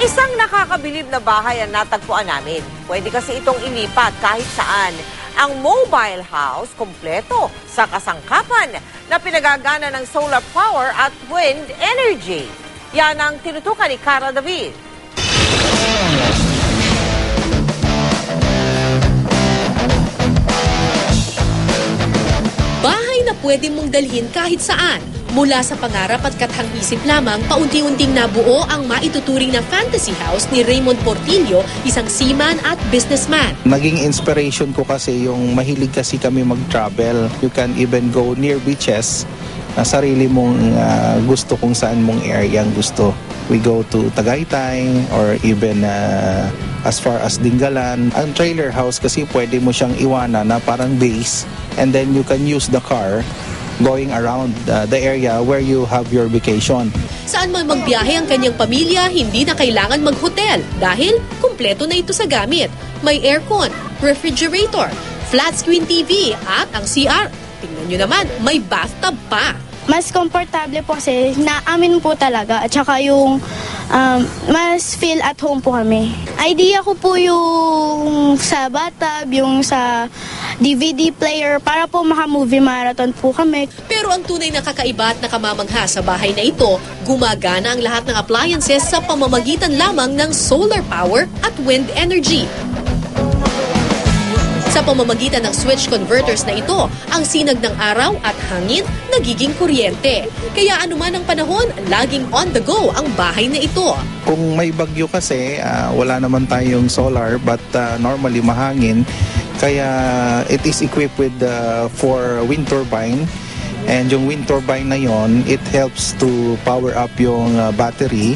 Isang nakakabilib na bahay ang natagpuan namin. Pwede kasi itong ilipat kahit saan. Ang mobile house, kompleto sa kasangkapan na pinagagana ng solar power at wind energy. Yan ang tinutukan ni Cara David. Bahay na pwede mong dalhin kahit saan. Mula sa pangarap at kathang-isip lamang, paunti-unting nabuo ang maituturing na fantasy house ni Raymond Portillo, isang seaman at businessman. Naging inspiration ko kasi yung mahilig kasi kami mag-travel. You can even go near beaches na sarili mong gusto kung saan mong area ang gusto. We go to Tagaytay or even as far as Dingalan. Ang trailer house kasi pwede mo siyang iwanan na parang base and then you can use the car going around the area where you have your vacation. Saan man magbiyahe ang kanyang pamilya, hindi na kailangan mag-hotel dahil kumpleto na ito sa gamit. May aircon, refrigerator, flat screen TV at ang CR. Tingnan nyo naman, may bathtub pa. Mas komportable po kasi naamin po talaga at saka yung mas feel at home po kami. Idea ko po yung sa bathtub, yung sa DVD player para po maka-movie marathon po kami. Pero ang tunay na kakaiba at nakamamangha sa bahay na ito, gumagana ang lahat ng appliances sa pamamagitan lamang ng solar power at wind energy. Sa pamamagitan ng switch converters na ito, ang sinag ng araw at hangin nagiging kuryente. Kaya anuman ang panahon, laging on the go ang bahay na ito. Kung may bagyo kasi, wala naman tayong solar but normally mahangin. Kaya it is equipped with for wind turbine. And yung wind turbine na yon, it helps to power up yung battery.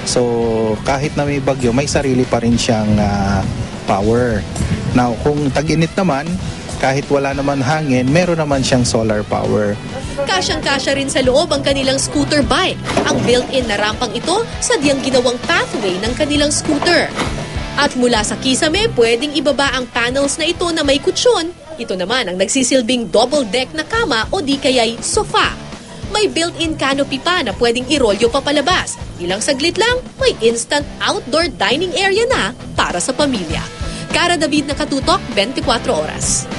So kahit na may bagyo, may sarili pa rin siyang power. Now, kung tag-init naman, kahit wala naman hangin, meron naman siyang solar power. Kasyang-kasya rin sa loob ang kanilang scooter bike. Ang built-in na rampang ito, sadyang ginawang pathway ng kanilang scooter. At mula sa kisame, pwedeng ibaba ang panels na ito na may kutsyon. Ito naman ang nagsisilbing double deck na kama o di kaya'y sofa. May built-in canopy pa na pwedeng irolyo papalabas. Ilang saglit lang, may instant outdoor dining area na para sa pamilya. Cara David, Nakatutok, 24 Oras.